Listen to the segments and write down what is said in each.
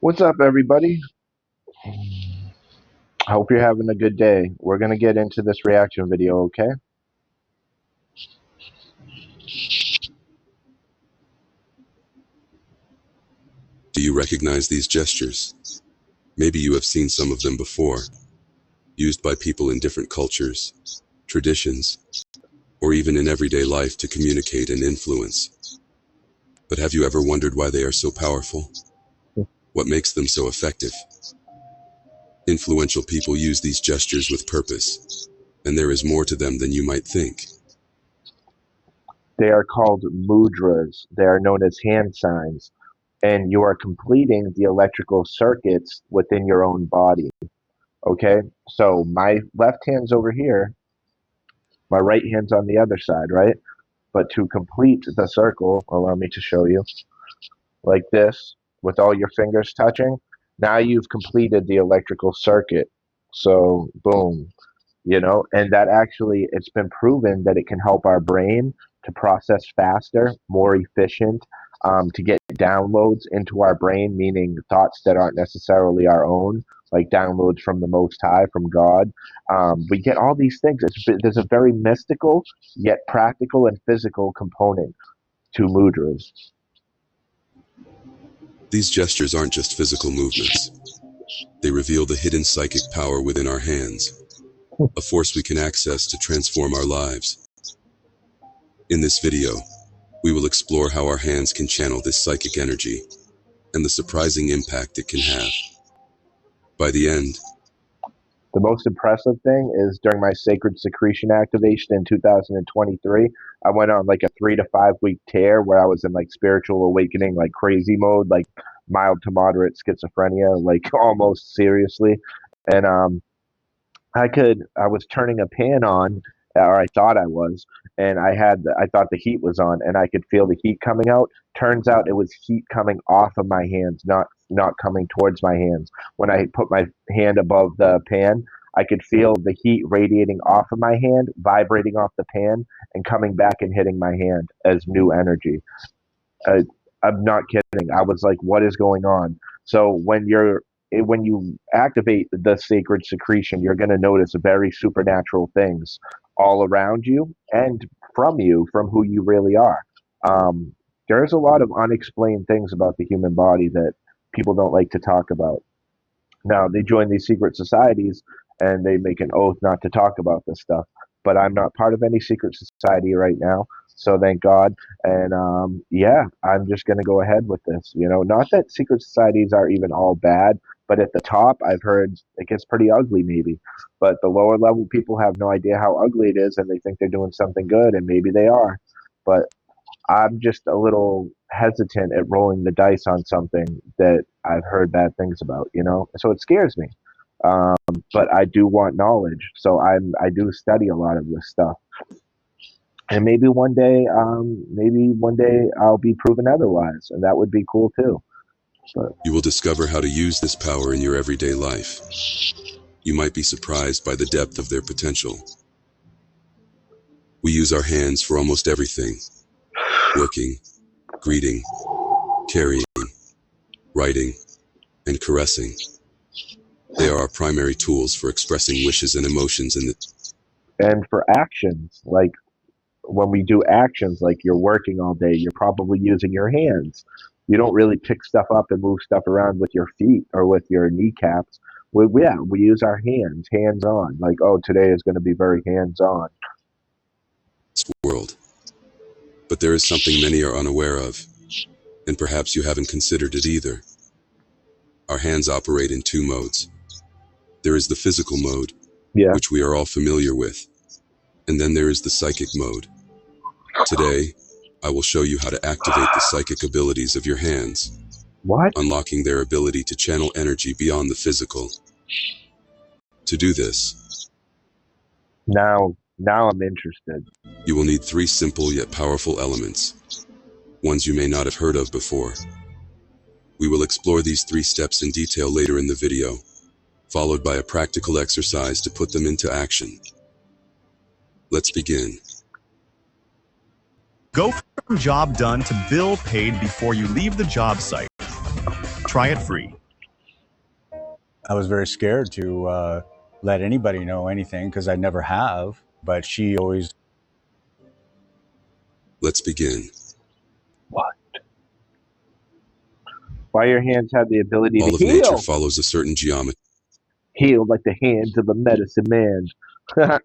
What's up, everybody? I hope you're having a good day. We're going to get into this reaction video, okay? Do you recognize these gestures? Maybe you have seen some of them before, used by people in different cultures, traditions, or even in everyday life to communicate and influence. But have you ever wondered why they are so powerful? What makes them so effective? Influential people use these gestures with purpose, and there is more to them than you might think. They are called mudras. They are known as hand signs. And you are completing the electrical circuits within your own body, okay? So my left hand's over here, my right hand's on the other side, right? But to complete the circle, allow me to show you, like this, with all your fingers touching, now you've completed the electrical circuit. So, boom, and that actually, it's been proven that it can help our brain to process faster, more efficient, to get downloads into our brain, meaning thoughts that aren't necessarily our own, like downloads from the Most High, from God. We get all these things. There's a very mystical yet practical and physical component to mudras. These gestures aren't just physical movements. They reveal the hidden psychic power within our hands, a force we can access to transform our lives. In this video, we will explore how our hands can channel this psychic energy and the surprising impact it can have. By the end, The most impressive thing is during my sacred secretion activation in 2023, I went on like a 3 to 5 week tear where I was in like spiritual awakening, like crazy mode, like mild to moderate schizophrenia, like almost seriously. And I was turning a pan on, or I thought I was, and I thought the heat was on, and I could feel the heat coming out. Turns out it was heat coming off of my hands, not coming towards my hands. When I put my hand above the pan, I could feel the heat radiating off of my hand, vibrating off the pan, and coming back and hitting my hand as new energy. Uh, I'm not kidding. I was like, "What is going on?" So when you activate the sacred secretion, you're going to notice very supernatural things all around you and from who you really are. Um, there's a lot of unexplained things about the human body that people don't like to talk about. Now, they join these secret societies and they make an oath not to talk about this stuff. But I'm not part of any secret society right now. So thank God. And yeah, I'm just going to go ahead with this. Not that secret societies are even all bad, but at the top, I've heard it gets pretty ugly, maybe. But the lower level people have no idea how ugly it is and they think they're doing something good, and maybe they are. But I'm just a little hesitant at rolling the dice on something that I've heard bad things about. So it scares me. Um, but I do want knowledge, so I do study a lot of this stuff. And maybe one day I'll be proven otherwise, and that would be cool too. But you will discover how to use this power in your everyday life. You might be surprised by the depth of their potential. We use our hands for almost everything: working, greeting, carrying, writing, and caressing. They are our primary tools for expressing wishes and emotions and for actions, like when we do actions, like you're working all day, you're probably using your hands. You don't really pick stuff up and move stuff around with your feet or with your kneecaps. We use our hands on. Like, oh, today is going to be very hands on. this world. But there is something many are unaware of, and perhaps you haven't considered it either. Our hands operate in two modes. There is the physical mode, Yeah. which we are all familiar with, and then there is the psychic mode. Today, I will show you how to activate the psychic abilities of your hands, What? unlocking their ability to channel energy beyond the physical. To do this, Now I'm interested. you will need three simple yet powerful elements, ones you may not have heard of before. We will explore these 3 steps in detail later in the video, followed by a practical exercise to put them into action. Let's begin. Go from job done to bill paid before you leave the job site. Try it free. I was very scared to let anybody know anything because I never have. But she always. Let's begin. What? Why your hands have the ability to All of nature heal? follows a certain geometry. Heal like the hands of a medicine man. That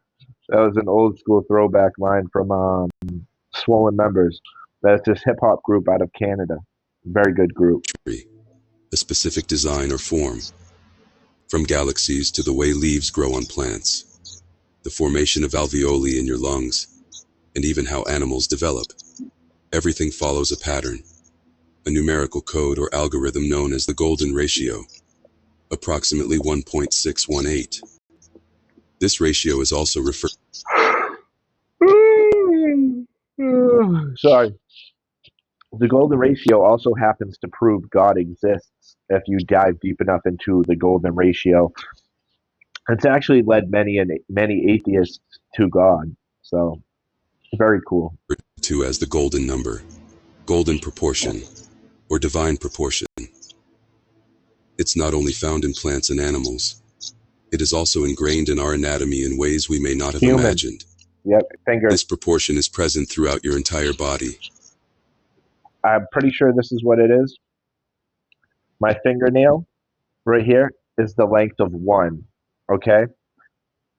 was an old school throwback line from Swollen Members. That's this hip hop group out of Canada. Very good group. A specific design or form, from galaxies to the way leaves grow on plants, the formation of alveoli in your lungs, and even how animals develop. Everything follows a pattern, a numerical code or algorithm known as the golden ratio, approximately 1.618. This ratio is also referred. Sorry. The golden ratio also happens to prove God exists if you dive deep enough into the golden ratio. It's actually led many atheists to God. So very cool. to as the golden number, golden proportion, or divine proportion. It's not only found in plants and animals, it is also ingrained in our anatomy in ways we may not have Human. imagined. Yep, finger. This proportion is present throughout your entire body. I'm pretty sure this is what it is. My fingernail right here is the length of 1. Okay?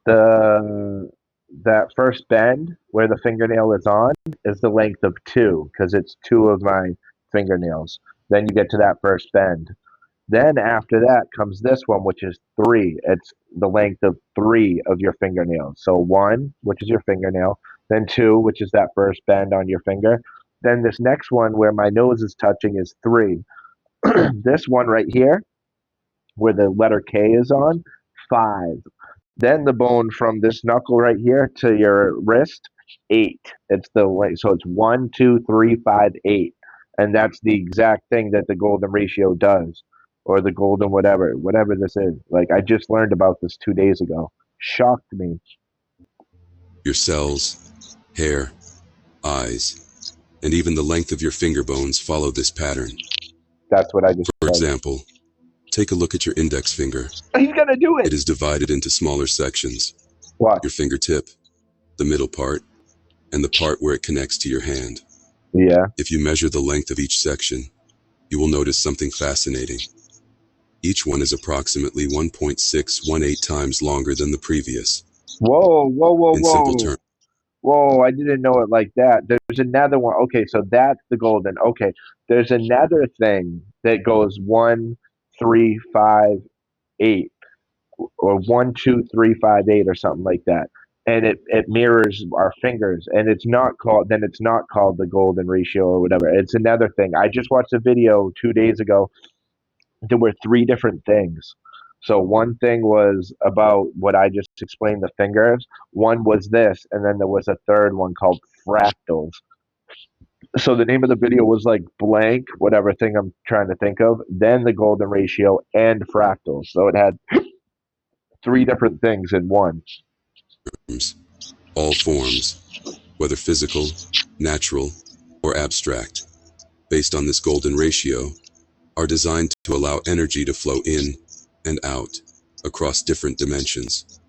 That first bend where the fingernail is on is the length of 2 because it's 2 of my fingernails. Then you get to that first bend. Then after that comes this one, which is 3. It's the length of 3 of your fingernails. So 1, which is your fingernail, then 2, which is that first bend on your finger. Then this next one where my nose is touching is 3. This one right here, where the letter K is on, 5. Then the bone from this knuckle right here to your wrist, 8. It's the way, so it's 1, 2, 3, 5, 8, and that's the exact thing that the golden ratio does, or the golden whatever this is. Like I just learned about this 2 days ago. Shocked me. Your cells, hair, eyes, and even the length of your finger bones follow this pattern. That's what I just For said. example, take a look at your index finger. He's gonna do it. It is divided into smaller sections. What? Your fingertip, the middle part, and the part where it connects to your hand. Yeah. If you measure the length of each section, you will notice something fascinating. Each one is approximately 1.618 times longer than the previous. Whoa, whoa, whoa, In simple whoa. terms, Whoa, I didn't know it like that. There's another one. Okay, so that's the golden. Okay, there's another thing that goes 1, 3, 5, 8, or 1, 2, 3, 5, 8, or something like that. And it mirrors our fingers, and it's not called the golden ratio or whatever. It's another thing. I just watched a video 2 days ago. There were 3 different things. So one thing was about what I just explained, the fingers. One was this, and then there was a third one called fractals. So the name of the video was like blank, whatever thing I'm trying to think of, then the golden ratio and fractals. So it had 3 different things in one. all forms, whether physical, natural, or abstract, based on this golden ratio, are designed to allow energy to flow in and out across different dimensions.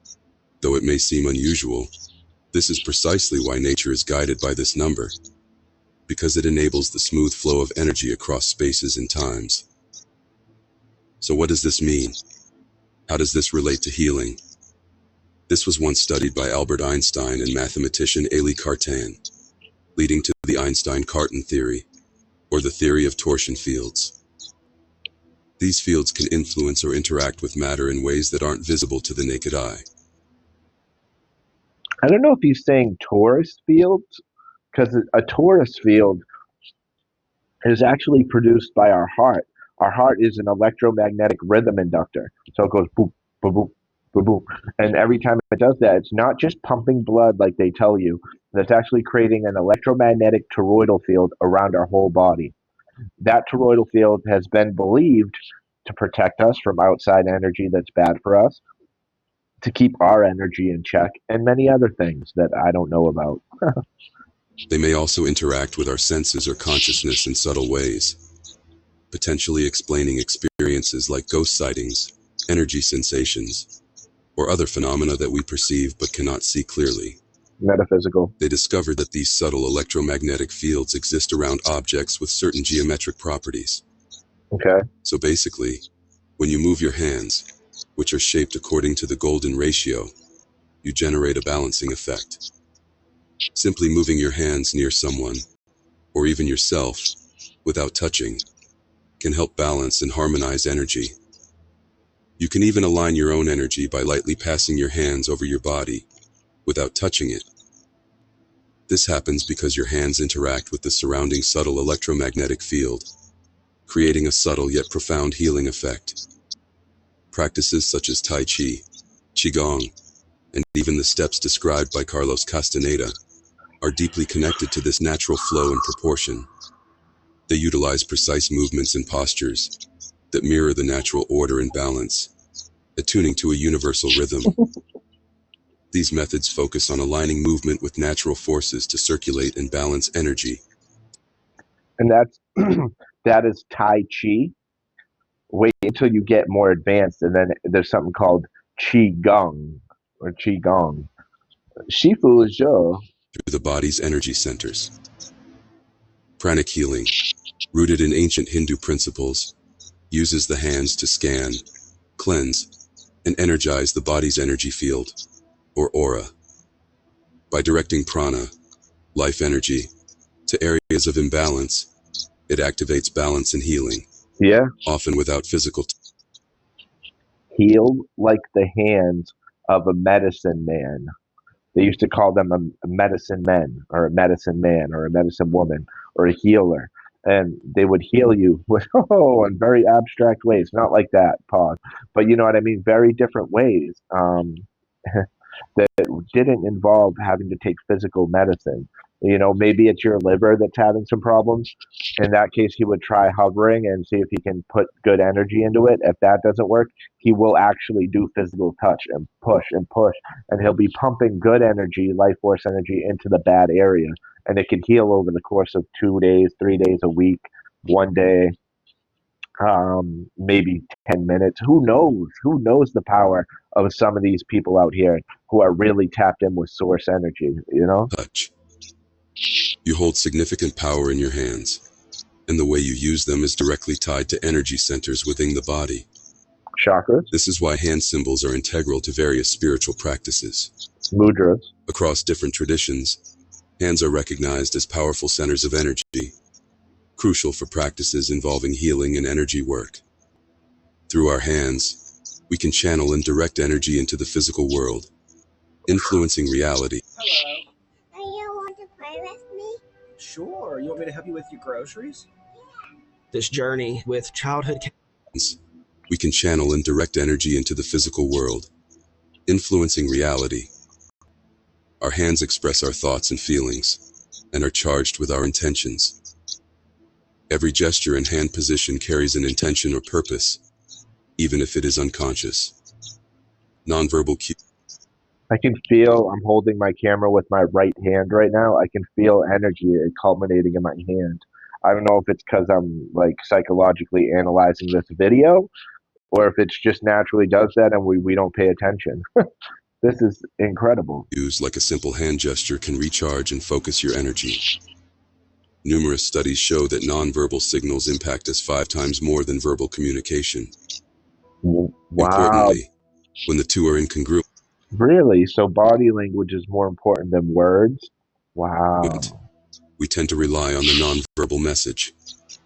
Though it may seem unusual, this is precisely why nature is guided by this number, because it enables the smooth flow of energy across spaces and times. So what does this mean? How does this relate to healing? This was once studied by Albert Einstein and mathematician Élie Cartan, leading to the Einstein-Cartan theory, or the theory of torsion fields. These fields can influence or interact with matter in ways that aren't visible to the naked eye. I don't know if he's saying torus fields, because a torus field is actually produced by our heart. Our heart is an electromagnetic rhythm inductor. So it goes boop, boop, boop, boop, boop. And every time it does that, it's not just pumping blood like they tell you. It's actually creating an electromagnetic toroidal field around our whole body. That toroidal field has been believed to protect us from outside energy that's bad for us, to keep our energy in check, and many other things that I don't know about. They may also interact with our senses or consciousness in subtle ways, potentially explaining experiences like ghost sightings, energy sensations, or other phenomena that we perceive but cannot see clearly. Metaphysical. They discovered that these subtle electromagnetic fields exist around objects with certain geometric properties. Okay. So basically, when you move your hands, which are shaped according to the golden ratio, you generate a balancing effect. Simply moving your hands near someone, or even yourself, without touching, can help balance and harmonize energy. You can even align your own energy by lightly passing your hands over your body, without touching it. This happens because your hands interact with the surrounding subtle electromagnetic field, creating a subtle yet profound healing effect. Practices such as Tai Chi, Qigong, and even the steps described by Carlos Castaneda are deeply connected to this natural flow and proportion. They utilize precise movements and postures that mirror the natural order and balance, attuning to a universal rhythm. These methods focus on aligning movement with natural forces to circulate and balance energy. And that's that is Tai Chi. Wait until you get more advanced, and then there's something called Qigong or Qigong. Shifu is Zhou. Through the body's energy centers. Pranic healing, rooted in ancient Hindu principles, uses the hands to scan, cleanse, and energize the body's energy field, or aura. By directing prana, life energy, to areas of imbalance, it activates balance and healing, Yeah. often without physical. Healed like the hands of a medicine man. They used to call them a medicine man or a medicine man or a medicine woman or a healer. And they would heal you with, in very abstract ways. Not like that, pause. But you know what I mean? Very different ways that didn't involve having to take physical medicine. You know, maybe it's your liver that's having some problems. In that case, he would try hovering and see if he can put good energy into it. If that doesn't work, he will actually do physical touch and push, and he'll be pumping good energy, life force energy into the bad area. And it can heal over the course of 2 days, 3 days, a week, one day, maybe 10 minutes. Who knows? Who knows the power of some of these people out here who are really tapped in with source energy, you know? Touch. You hold significant power in your hands, and the way you use them is directly tied to energy centers within the body. Chakras, This is why hand symbols are integral to various spiritual practices. mudras. Across different traditions, hands are recognized as powerful centers of energy, crucial for practices involving healing and energy work. Through our hands, we can channel and direct energy into the physical world, influencing reality. Hello. Do you want to play with me? Sure. You want me to help you with your groceries? This journey with childhood. We can channel and direct energy into the physical world, influencing reality. Our hands express our thoughts and feelings, and are charged with our intentions. Every gesture and hand position carries an intention or purpose, even if it is unconscious. Nonverbal cues. I can feel, I'm holding my camera with my right hand right now. I can feel energy culminating in my hand. I don't know if it's because I'm like psychologically analyzing this video or if it's just naturally does that and we don't pay attention. This is incredible. Like a simple hand gesture can recharge and focus your energy. Numerous studies show that nonverbal signals impact us 5 times more than verbal communication. Wow. Importantly, when the two are incongruent, Really? So body language is more important than words? Wow. we tend to rely on the nonverbal message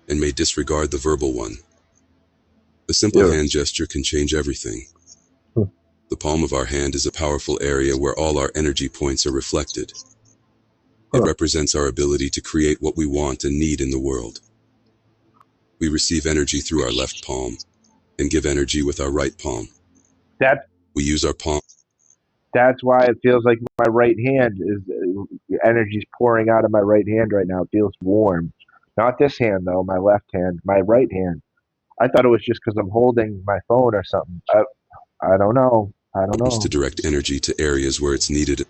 and may disregard the verbal one. A simple hand gesture can change everything. The palm of our hand is a powerful area where all our energy points are reflected. It represents our ability to create what we want and need in the world. We receive energy through our left palm and give energy with our right palm. We use our palm. That's why it feels like my right hand is energy's pouring out of my right hand right now. It feels warm. Not this hand though, my left hand, my right hand. I thought it was just because I'm holding my phone or something. I don't know. To direct energy to areas where it's needed.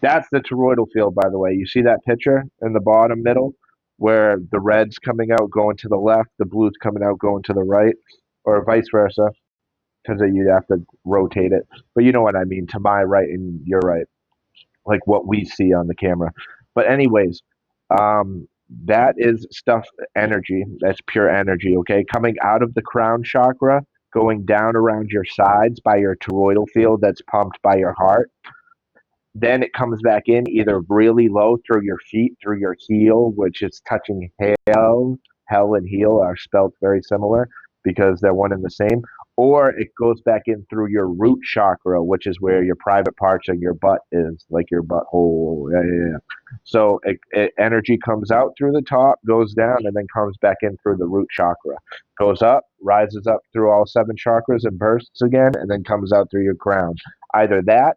That's the toroidal field, by the way. You see that picture in the bottom middle where the red's coming out going to the left, the blue's coming out going to the right, or vice versa. because you'd have to rotate it. But you know what I mean, to my right and your right, like what we see on the camera. But anyways, that is stuff, energy. That's pure energy, okay? Coming out of the crown chakra, going down around your sides by your toroidal field that's pumped by your heart. Then it comes back in either really low through your feet, through your heel, which is touching hell. Hell and heel are spelled very similar because they're one and the same. Or it goes back in through your root chakra, which is where your private parts of your butt is, like your butthole. Yeah, yeah, yeah. So energy comes out through the top, goes down, and then comes back in through the root chakra. Goes up, rises up through all seven chakras and bursts again, and then comes out through your crown. Either that,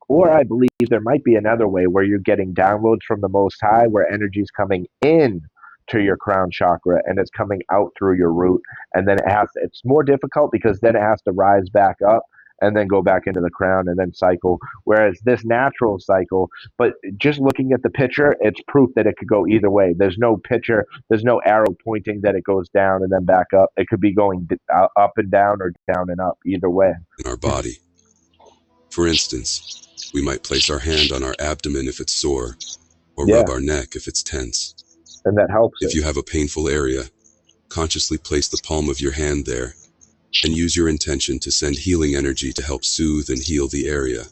or I believe there might be another way where you're getting downloads from the Most High, where energy is coming in to your crown chakra and it's coming out through your root, and then it's more difficult because then it has to rise back up and then go back into the crown and then cycle. Whereas this natural cycle, but just looking at the picture, it's proof that it could go either way. There's no picture, there's no arrow pointing that it goes down and then back up. It could be going up and down or down and up, either way. In our body. For instance, we might place our hand on our abdomen if it's sore, or rub our neck if it's tense. And that helps. If you have a painful area, consciously place the palm of your hand there and use your intention to send healing energy to help soothe and heal the area.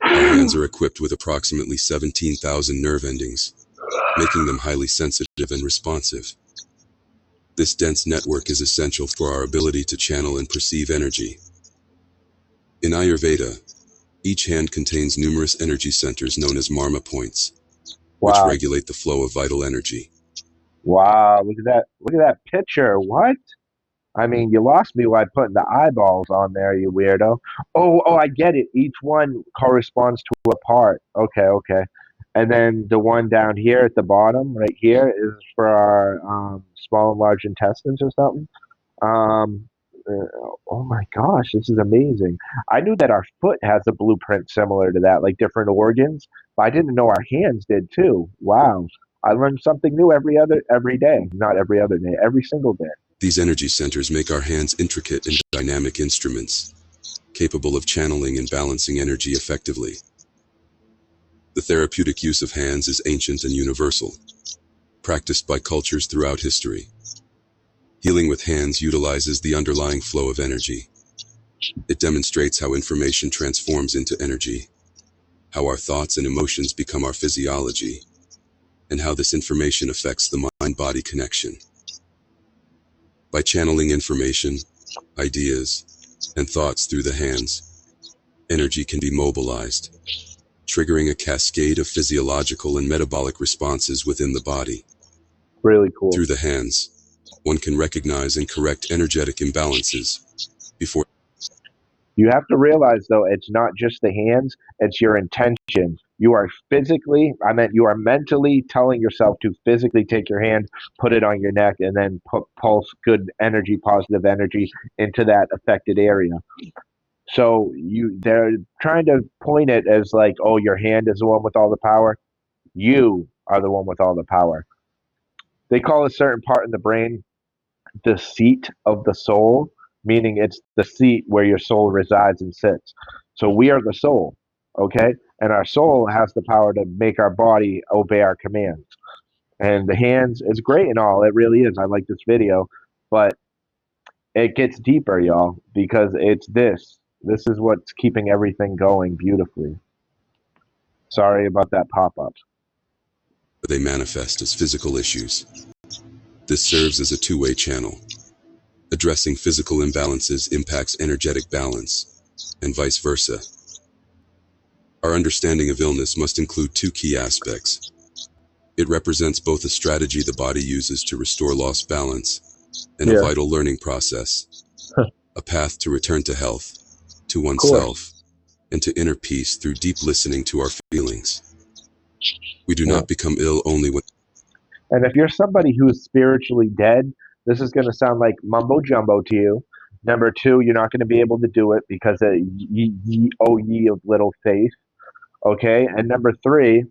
Our hands are equipped with approximately 17,000 nerve endings, making them highly sensitive and responsive. This dense network is essential for our ability to channel and perceive energy. In Ayurveda, each hand contains numerous energy centers known as marma points, which regulate the flow of vital energy. Wow, look at that. Look at that picture. What? I mean, you lost me by putting the eyeballs on there, you weirdo. Oh, I get it. Each one corresponds to a part. Okay. And then the one down here at the bottom, right here, is for our small and large intestines or something. Um, oh my gosh, this is amazing. I knew that our foot has a blueprint similar to that, like different organs, but I didn't know our hands did too. Wow. I learn something new every day. Not every other day, every single day. These energy centers make our hands intricate and dynamic instruments, capable of channeling and balancing energy effectively. The therapeutic use of hands is ancient and universal, practiced by cultures throughout history. Healing with hands utilizes the underlying flow of energy. It demonstrates how information transforms into energy, how our thoughts and emotions become our physiology, and how this information affects the mind-body connection. By channeling information, ideas, and thoughts through the hands, energy can be mobilized, triggering a cascade of physiological and metabolic responses within the body. Really cool. Through the hands, one can recognize and correct energetic imbalances before. You have to realize, though, it's not just the hands, it's your intention. You are mentally telling yourself to physically take your hand, put it on your neck, and then pulse good energy, positive energy into that affected area. So they're trying to point it as like, oh, your hand is the one with all the power. You are the one with all the power. They call a certain part in the brain the seat of the soul, meaning it's the seat where your soul resides and sits. So we are the soul, okay? And our soul has the power to make our body obey our commands. And the hands is great and all. It really is. I like this video, but it gets deeper, y'all, because it's this. This is what's keeping everything going beautifully. Sorry about that pop-up. They manifest as physical issues. This serves as a two-way channel. Addressing physical imbalances impacts energetic balance, and vice versa. Our understanding of illness must include two key aspects. It represents both a strategy the body uses to restore lost balance and a vital learning process, a path to return to health, to oneself, and to inner peace through deep listening to our feelings. We do not become ill only when... And if you're somebody who is spiritually dead, this is going to sound like mumbo jumbo to you. Number two, you're not going to be able to do it because of ye of little faith. Okay. And number three,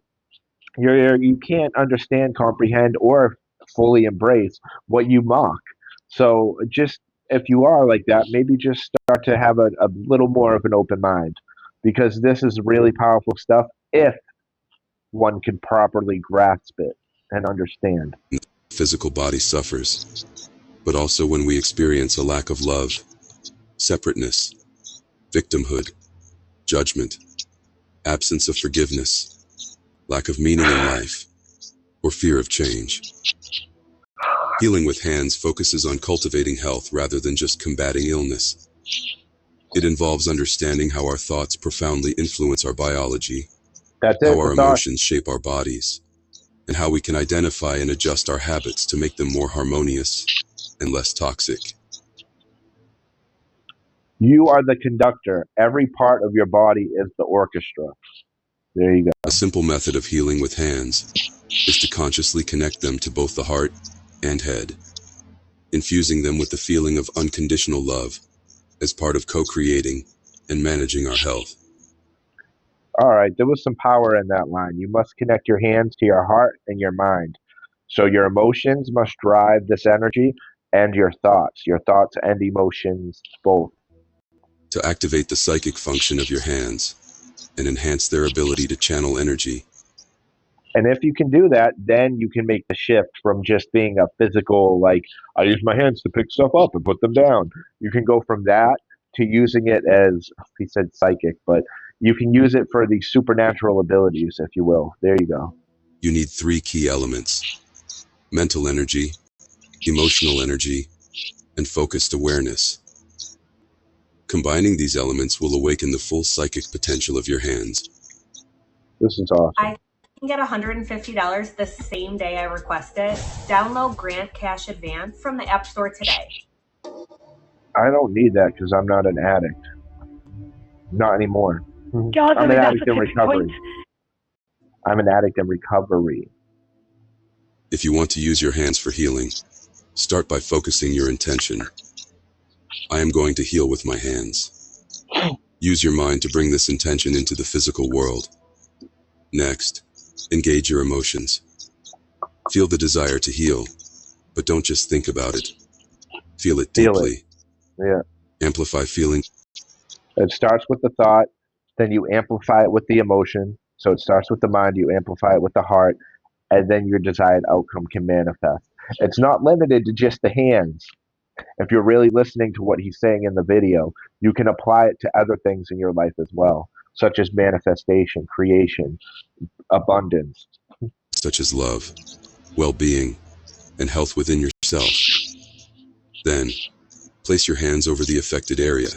you can't understand, comprehend, or fully embrace what you mock. So just if you are like that, maybe just start to have a little more of an open mind, because this is really powerful stuff if one can properly grasp it and understand. Physical body suffers, but also when we experience a lack of love, separateness, victimhood, judgment, absence of forgiveness, lack of meaning in life, or fear of change. Healing with hands focuses on cultivating health rather than just combating illness. It involves understanding how our thoughts profoundly influence our biology, That's it. how our The thought. emotions shape our bodies, and how we can identify and adjust our habits to make them more harmonious and less toxic. You are the conductor. Every part of your body is the orchestra. There you go. A simple method of healing with hands is to consciously connect them to both the heart and head, infusing them with the feeling of unconditional love as part of co-creating and managing our health. All right, there was some power in that line. You must connect your hands to your heart and your mind. So your emotions must drive this energy, and your thoughts and emotions both. To activate the psychic function of your hands and enhance their ability to channel energy. And if you can do that, then you can make the shift from just being a physical, like, I use my hands to pick stuff up and put them down. You can go from that to using it as, he said psychic, but you can use it for the supernatural abilities, if you will. There you go. You need 3 key elements: mental energy, emotional energy, and focused awareness. Combining these elements will awaken the full psychic potential of your hands. This is awesome. I can get $150 the same day I request it. Download Grant Cash Advance from the App Store today. I don't need that because I'm not an addict. Not anymore. I'm an addict in recovery. I'm an addict in recovery. If you want to use your hands for healing, start by focusing your intention. I am going to heal with my hands. Use your mind to bring this intention into the physical world. Next, engage your emotions. Feel the desire to heal, but don't just think about it. Feel it deeply. Yeah. Amplify feeling. It starts with the thought, then you amplify it with the emotion. So it starts with the mind, you amplify it with the heart, and then your desired outcome can manifest. It's not limited to just the hands. If you're really listening to what he's saying in the video, you can apply it to other things in your life as well, such as manifestation, creation, abundance. Such as love, well-being, and health within yourself. Then, place your hands over the affected area,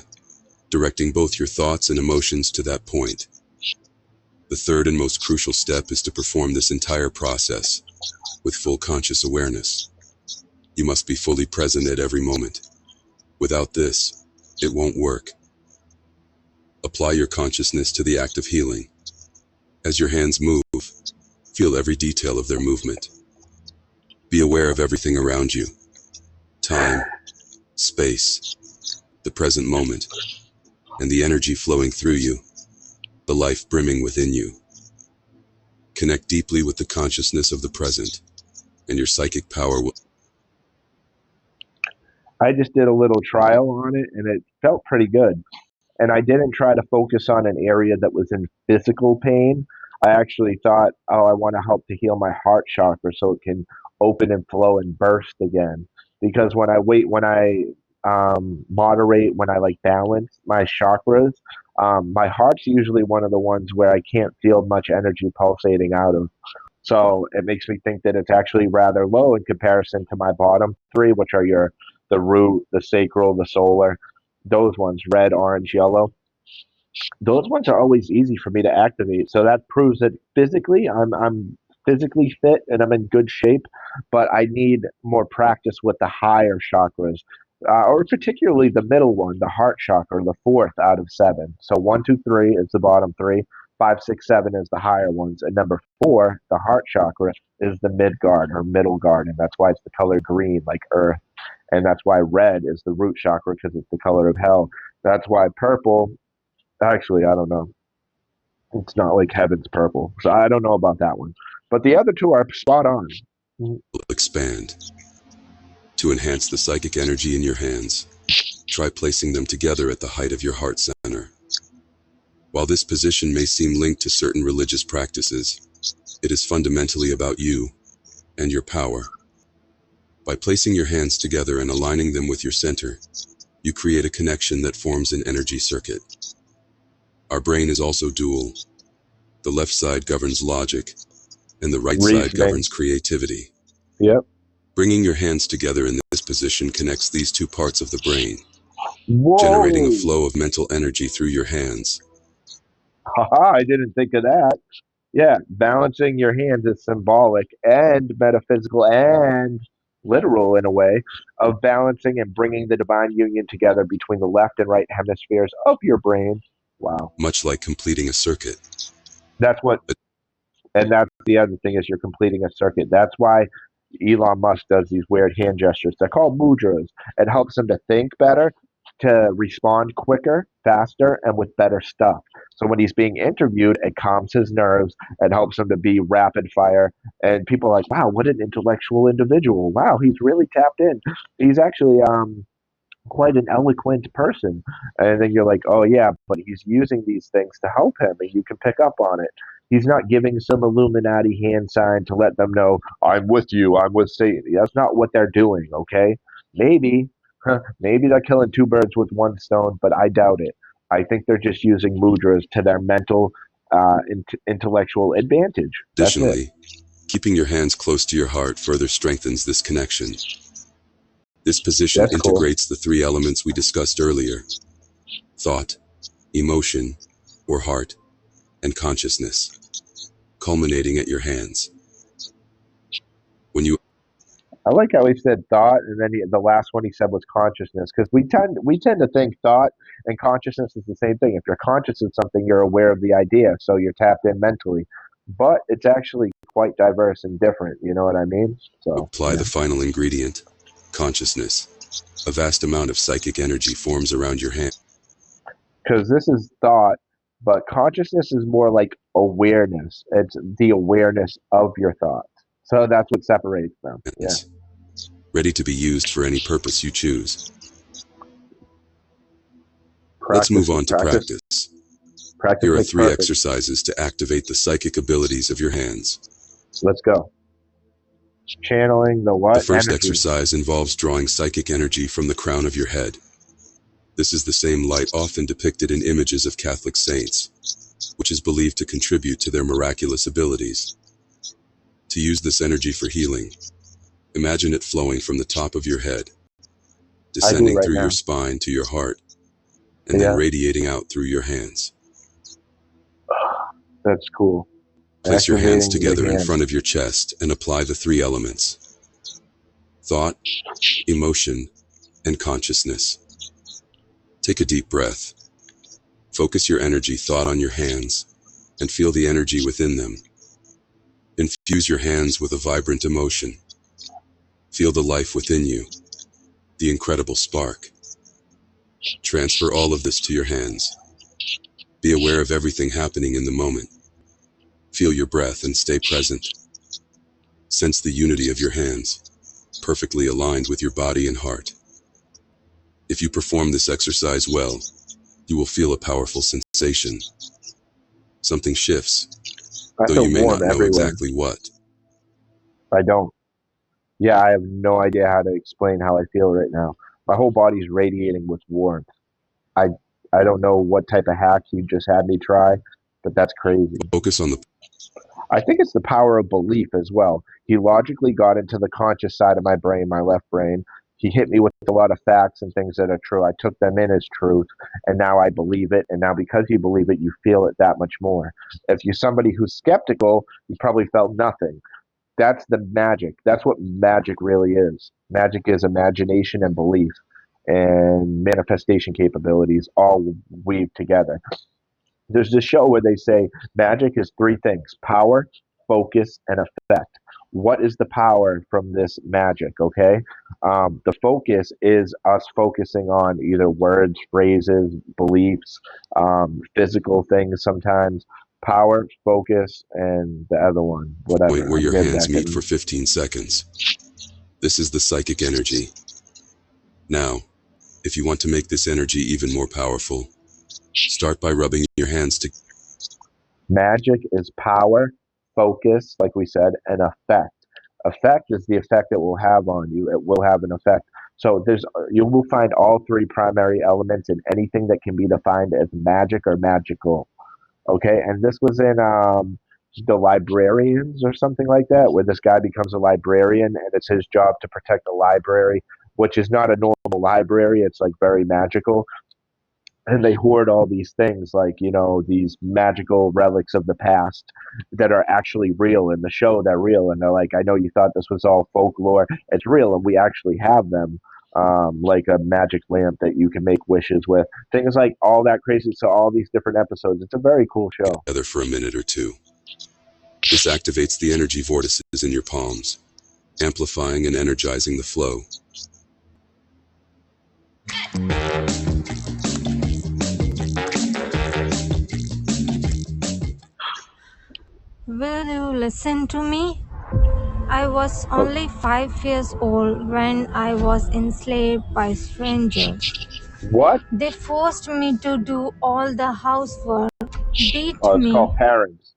directing both your thoughts and emotions to that point. The third and most crucial step is to perform this entire process with full conscious awareness. You must be fully present at every moment. Without this, it won't work. Apply your consciousness to the act of healing. As your hands move, feel every detail of their movement. Be aware of everything around you: time, space, the present moment, and the energy flowing through you, the life brimming within you. Connect deeply with the consciousness of the present, and your psychic power will... I just did a little trial on it, and it felt pretty good. And I didn't try to focus on an area that was in physical pain. I actually thought, oh, I want to help to heal my heart chakra so it can open and flow and burst again. Because when I moderate, when I like balance my chakras, my heart's usually one of the ones where I can't feel much energy pulsating out of. So it makes me think that it's actually rather low in comparison to my bottom three, which are the root, the sacral, the solar. Those ones, red, orange, yellow. Those ones are always easy for me to activate. So that proves that physically I'm physically fit and I'm in good shape, but I need more practice with the higher chakras, or particularly the middle one, the heart chakra, the fourth out of seven. So 1, 2, 3 is the bottom three, 5, 6, 7 is the higher ones, and number 4, the heart chakra, is the mid guard or middle guard, and that's why it's the color green, like earth, and that's why red is the root chakra because it's the color of hell. That's why purple. Actually, I don't know. It's not like heaven's purple. So I don't know about that one. But the other two are spot on. expand. To enhance the psychic energy in your hands, try placing them together at the height of your heart center. While this position may seem linked to certain religious practices, it is fundamentally about you and your power. By placing your hands together and aligning them with your center, you create a connection that forms an energy circuit. Our brain is also dual. The left side governs logic, and the right side governs creativity. Yep. Bringing your hands together in this position connects these two parts of the brain, Whoa. generating a flow of mental energy through your hands. Haha, I didn't think of that. Yeah, balancing your hands is symbolic and metaphysical and literal in a way of balancing and bringing the divine union together between the left and right hemispheres of your brain. Wow. Much like completing a circuit. That's what, and that's the other thing is you're completing a circuit. That's why Elon Musk does these weird hand gestures. They're called mudras. It helps him to think better, to respond quicker, faster, and with better stuff. So when he's being interviewed, it calms his nerves. It helps him to be rapid fire. And people are like, wow, what an intellectual individual. Wow, he's really tapped in. He's actually quite an eloquent person. And then you're like, oh yeah, but he's using these things to help him, and you can pick up on it. He's not giving some Illuminati hand sign to let them know, I'm with you, I'm with Satan. That's not what they're doing, okay? Maybe, maybe they're killing two birds with one stone, but I doubt it. I think they're just using mudras to their mental, intellectual advantage. That's it. Additionally, keeping your hands close to your heart further strengthens this connection. This position integrates the three elements we discussed earlier: thought, emotion, or heart, and consciousness, culminating at your hands. I like how he said thought, and then the last one he said was consciousness, because we tend to think thought and consciousness is the same thing. If you're conscious of something, you're aware of the idea, so you're tapped in mentally. But it's actually quite diverse and different. You know what I mean? So apply the final ingredient, consciousness. A vast amount of psychic energy forms around your hand. Because this is thought, but consciousness is more like awareness. It's the awareness of your thoughts. So that's what separates them. Yeah. Ready to be used for any purpose you choose. Let's move on to practice. Here are three exercises to activate the psychic abilities of your hands. Let's go. Channeling the what? The first exercise involves drawing psychic energy from the crown of your head. This is the same light often depicted in images of Catholic saints, which is believed to contribute to their miraculous abilities. To use this energy for healing, imagine it flowing from the top of your head, descending through your spine to your heart, and then radiating out through your hands. That's cool. Place your hands together in front of your chest and apply the three elements: thought, emotion, and consciousness. Take a deep breath. Focus your energy thought on your hands and feel the energy within them. Infuse your hands with a vibrant emotion. Feel the life within you, the incredible spark. Transfer all of this to your hands. Be aware of everything happening in the moment. Feel your breath and stay present. Sense the unity of your hands, perfectly aligned with your body and heart. If you perform this exercise well, you will feel a powerful sensation. Something shifts, though you may not know exactly what. I don't. Yeah, I have no idea how to explain how I feel right now. My whole body's radiating with warmth. I don't know what type of hack you just had me try, but that's crazy. Focus on the... I think it's the power of belief as well. He logically got into the conscious side of my brain, my left brain. He hit me with a lot of facts and things that are true. I took them in as truth, and now I believe it. And now because you believe it, you feel it that much more. If you're somebody who's skeptical, you probably felt nothing. That's the magic. That's what magic really is. Magic is imagination and belief and manifestation capabilities all weaved together. There's this show where they say magic is three things: power, focus, and effect. What is the power from this magic? Okay. The focus is us focusing on either words, phrases, beliefs, physical things sometimes. Power, focus, and the other one, whatever. Point where your hands meet for 15 seconds. This is the psychic energy. Now, If you want to make this energy even more powerful, start by rubbing your hands together. Magic is power, focus, like we said, and effect. Effect is the effect it will have on you. It will have an effect. So you will find all three primary elements in anything that can be defined as magic or magical. Okay, and this was in the Librarians or something like that, where this guy becomes a librarian and it's his job to protect the library, which is not a normal library. It's like very magical, and they hoard all these things like these magical relics of the past that are actually real in the show. They're real, and they're like, I know you thought this was all folklore. It's real, and we actually have them, like a magic lamp that you can make wishes with, things like all that crazy. So all these different episodes, it's a very cool show. For a minute or two. This activates the energy vortices in your palms, amplifying and energizing the flow. Will you listen to me? I was only 5 years old when I was enslaved by strangers. What? They forced me to do all the housework, beat Oh, it's me. called parents.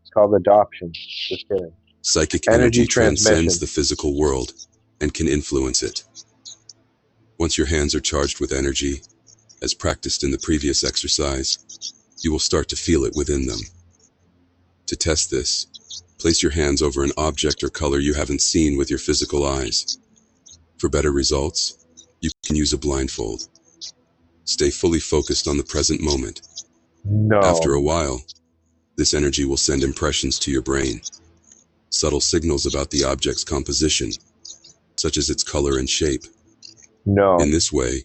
It's called adoption. Just kidding. Psychic Energy energy transmission. transcends the physical world and can influence it. Once your hands are charged with energy, as practiced in the previous exercise, you will start to feel it within them. To test this, place your hands over an object or color you haven't seen with your physical eyes. For better results, you can use a blindfold. Stay fully focused on the present moment. No. After a while, this energy will send impressions to your brain, subtle signals about the object's composition, such as its color and shape. No. In this way,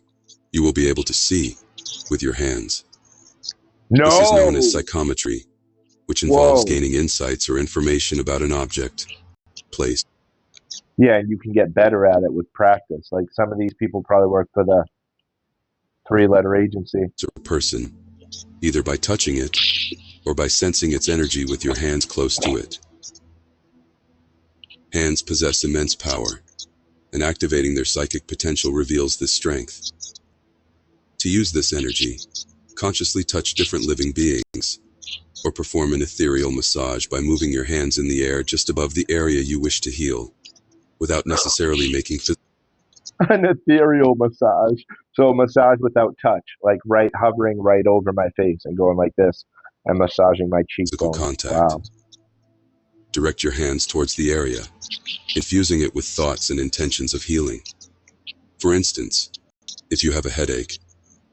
you will be able to see with your hands. No. This is known as psychometry, which involves Whoa. gaining insights or information about an object, place. Yeah, and you can get better at it with practice. Like some of these people probably work for the 3-letter agency. Or person, either by touching it or by sensing its energy with your hands close to it. Hands possess immense power, and activating their psychic potential reveals this strength. To use this energy, consciously touch different living beings, or perform an ethereal massage by moving your hands in the air just above the area you wish to heal, without necessarily making An ethereal massage. So a massage without touch, like hovering right over my face and going like this and massaging my physical cheekbone. contact. Wow. Direct your hands towards the area, infusing it with thoughts and intentions of healing. For instance, if you have a headache,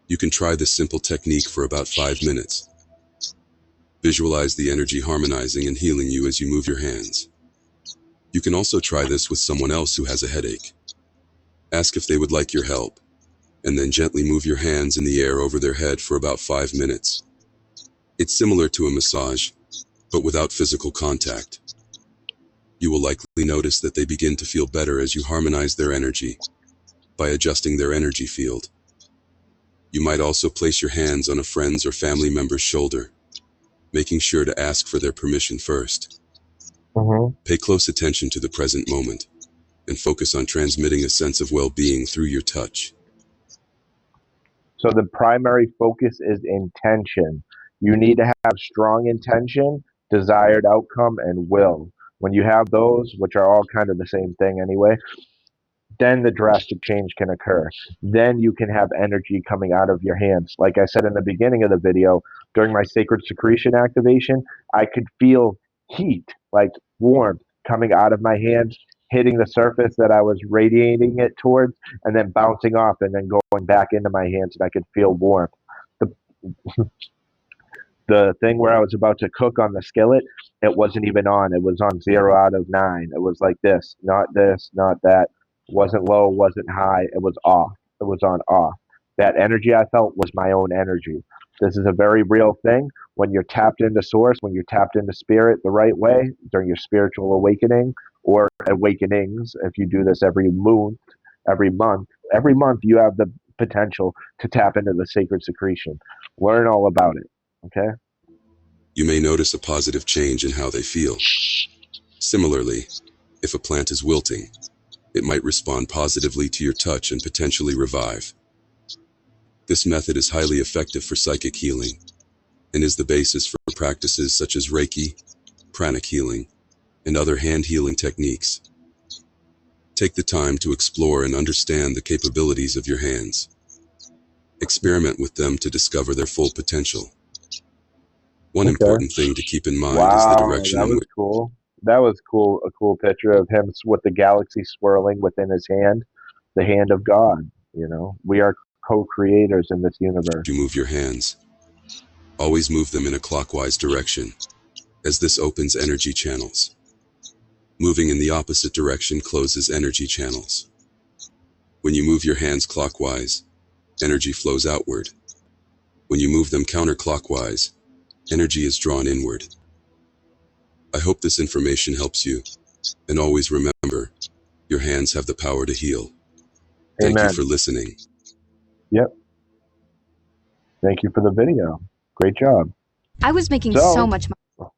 you can try this simple technique for about 5 minutes. Visualize the energy harmonizing and healing you as you move your hands. You can also try this with someone else who has a headache. Ask if they would like your help, and then gently move your hands in the air over their head for about 5 minutes. It's similar to a massage, but without physical contact. You will likely notice that they begin to feel better as you harmonize their energy by adjusting their energy field. You might also place your hands on a friend's or family member's shoulder, making sure to ask for their permission first. Pay close attention to the present moment and focus on transmitting a sense of well-being through your touch. So the primary focus is intention. You need to have strong intention, desired outcome, and will. When you have those, which are all kind of the same thing anyway, then the drastic change can occur. Then you can have energy coming out of your hands. Like I said in the beginning of the video, during my sacred secretion activation, I could feel heat, like warmth, coming out of my hands, hitting the surface that I was radiating it towards, and then bouncing off and then going back into my hands, and I could feel warmth. The thing where I was about to cook on the skillet, it wasn't even on. It was on 0 out of 9. It was like this, not that. Wasn't low, wasn't high. It was off. It was on off. That energy I felt was my own energy. This is a very real thing. When you're tapped into source, when you're tapped into spirit the right way during your spiritual awakening or awakenings, if you do this every month, you have the potential to tap into the sacred secretion. Learn all about it. Okay? You may notice a positive change in how they feel. Similarly, if a plant is wilting, it might respond positively to your touch and potentially revive. This method is highly effective for psychic healing and is the basis for practices such as Reiki, pranic healing, and other hand healing techniques. Take the time to explore and understand the capabilities of your hands. Experiment with them to discover their full potential. One important thing to keep in mind is the Wow, direction that in was which cool. That was cool. A cool picture of him with the galaxy swirling within his hand, the hand of God. You know, we are co-creators in this universe. you move your hands. Always move them in a clockwise direction, as this opens energy channels. Moving in the opposite direction closes energy channels. When you move your hands clockwise, energy flows outward. When you move them counterclockwise, energy is drawn inward. I hope this information helps you, and always remember, your hands have the power to heal. Thank you Amen. for listening. Yep. Thank you for the video. Great job. I was making So, so much money.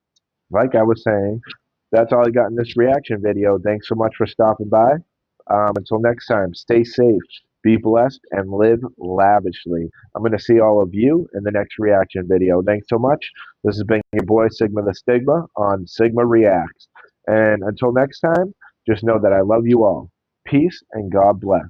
like I was saying, that's all I got in this reaction video. Thanks so much for stopping by. Until next time, stay safe, be blessed, and live lavishly. I'm going to see all of you in the next reaction video. Thanks so much. This has been your boy SigmaTheStigma on Sigma Reacts. And until next time, just know that I love you all. Peace and God bless.